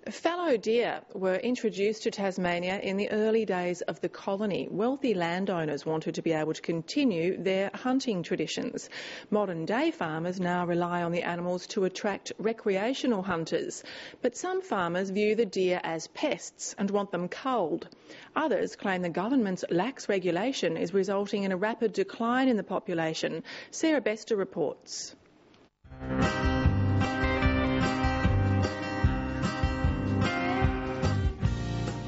Fallow deer were introduced to Tasmania in the early days of the colony. Wealthy landowners wanted to be able to continue their hunting traditions. Modern day farmers now rely on the animals to attract recreational hunters. But some farmers view the deer as pests and want them culled. Others claim the government's lax regulation is resulting in a rapid decline in the population. Sarah Bester reports.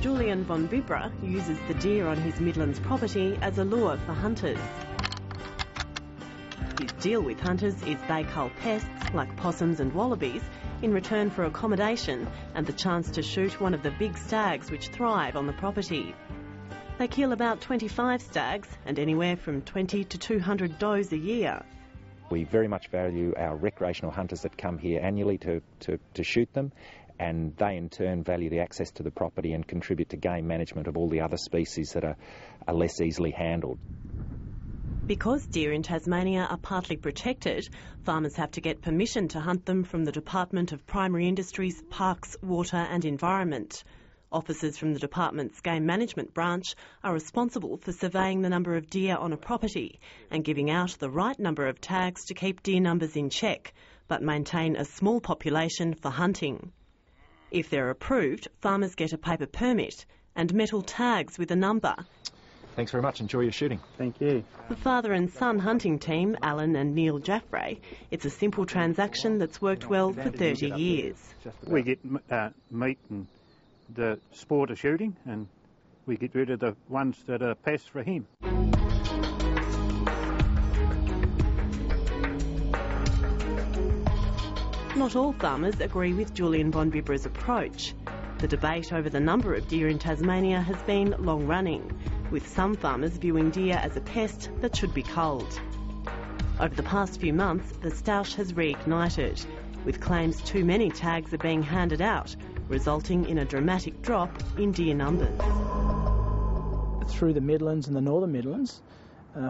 Julian von Bibra uses the deer on his Midlands property as a lure for hunters. His deal with hunters is they cull pests like possums and wallabies in return for accommodation and the chance to shoot one of the big stags which thrive on the property. They kill about 25 stags and anywhere from 20 to 200 does a year. We very much value our recreational hunters that come here annually to shoot them, and they in turn value the access to the property and contribute to game management of all the other species that are less easily handled. Because deer in Tasmania are partly protected, farmers have to get permission to hunt them from the Department of Primary Industries, Parks, Water and Environment. Officers from the department's game management branch are responsible for surveying the number of deer on a property and giving out the right number of tags to keep deer numbers in check, but maintain a small population for hunting. If they're approved, farmers get a paper permit and metal tags with a number. Thanks very much. Enjoy your shooting. Thank you. The father and son hunting team, Alan and Neil Jaffray, it's a simple transaction that's worked well for 30 years. We get meat and the sport of shooting, and we get rid of the ones that are pests for him. Not all farmers agree with Julian von Bibra's approach. The debate over the number of deer in Tasmania has been long-running, with some farmers viewing deer as a pest that should be culled. Over the past few months, the stoush has reignited, with claims too many tags are being handed out, resulting in a dramatic drop in deer numbers. Through the Midlands and the Northern Midlands,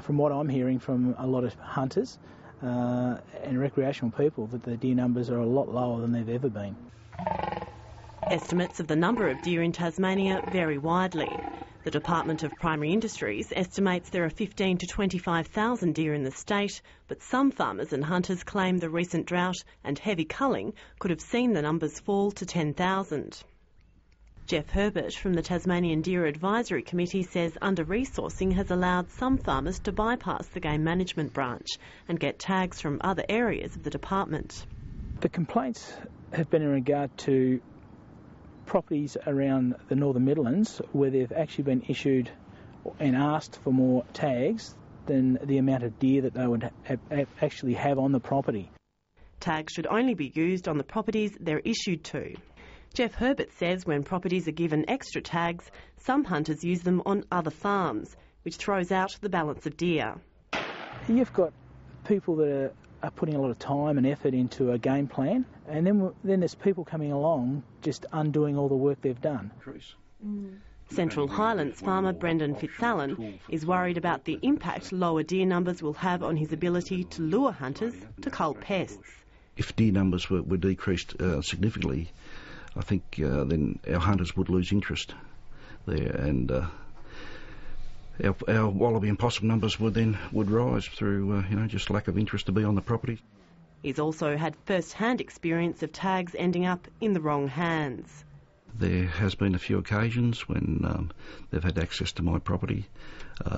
from what I'm hearing from a lot of hunters and recreational people, that the deer numbers are a lot lower than they've ever been. Estimates of the number of deer in Tasmania vary widely. The Department of Primary Industries estimates there are 15 to 25,000 deer in the state, but some farmers and hunters claim the recent drought and heavy culling could have seen the numbers fall to 10,000. Jeff Herbert from the Tasmanian Deer Advisory Committee says under-resourcing has allowed some farmers to bypass the game management branch and get tags from other areas of the department. The complaints have been in regard to properties around the Northern Midlands where they've actually been issued and asked for more tags than the amount of deer that they would actually have on the property. Tags should only be used on the properties they're issued to. Jeff Herbert says when properties are given extra tags, some hunters use them on other farms, which throws out the balance of deer. You've got people that are putting a lot of time and effort into a game plan, and then there's people coming along just undoing all the work they've done. Central Highlands farmer Brendan Fitzallen is worried about the impact lower deer numbers will have on his ability to lure hunters to cull pests. If deer numbers were decreased significantly, I think then our hunters would lose interest there, and our wallaby and possum numbers would rise through just lack of interest to be on the property. He's also had first-hand experience of tags ending up in the wrong hands. There has been a few occasions when they've had access to my property.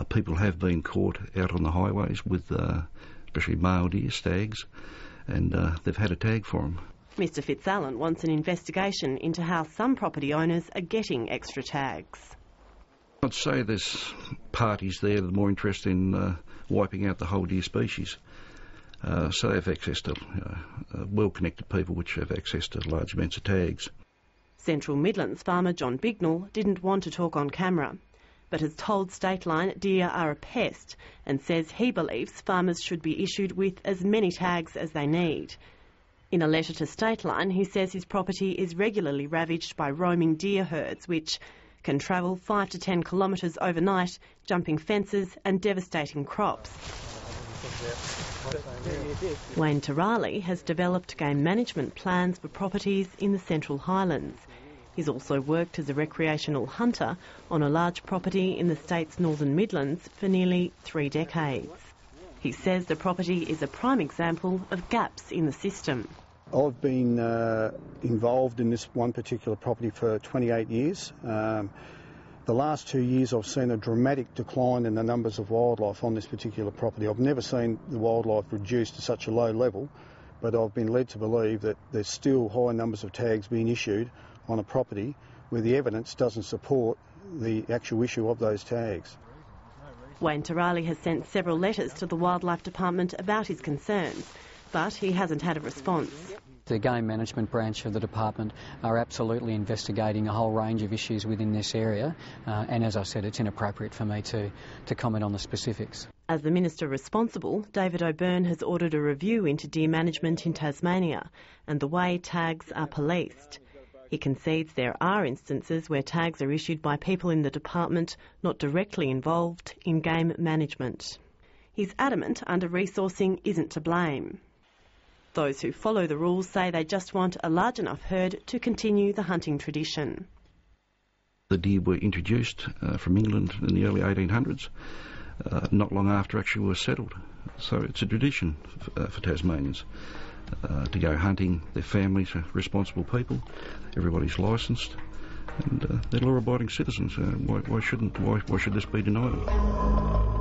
People have been caught out on the highways with especially male deer, stags, and they've had a tag for them. Mr Fitzallen wants an investigation into how some property owners are getting extra tags. I'd say there's parties there that are more interested in wiping out the whole deer species. So they have access to well-connected people which have access to large amounts of tags. Central Midlands farmer John Bignell didn't want to talk on camera, but has told Stateline deer are a pest and says he believes farmers should be issued with as many tags as they need. In a letter to Stateline, he says his property is regularly ravaged by roaming deer herds which can travel 5 to 10 kilometres overnight, jumping fences and devastating crops. Wayne Tarali has developed game management plans for properties in the Central Highlands. He's also worked as a recreational hunter on a large property in the state's northern Midlands for nearly 3 decades. He says the property is a prime example of gaps in the system. I've been involved in this one particular property for 28 years. The last 2 years I've seen a dramatic decline in the numbers of wildlife on this particular property. I've never seen the wildlife reduced to such a low level, but I've been led to believe that there's still high numbers of tags being issued on a property where the evidence doesn't support the actual issue of those tags. Wayne Tarali has sent several letters to the Wildlife Department about his concerns, but he hasn't had a response. The game management branch of the department are absolutely investigating a whole range of issues within this area, and as I said, it's inappropriate for me to comment on the specifics. As the Minister responsible, David O'Byrne has ordered a review into deer management in Tasmania and the way tags are policed. He concedes there are instances where tags are issued by people in the department not directly involved in game management. He's adamant under-resourcing isn't to blame. Those who follow the rules say they just want a large enough herd to continue the hunting tradition. The deer were introduced from England in the early 1800s, not long after actually were settled. So it's a tradition for Tasmanians to go hunting. Their families are responsible people, everybody's licensed, and they're law-abiding citizens. Why should this be denied?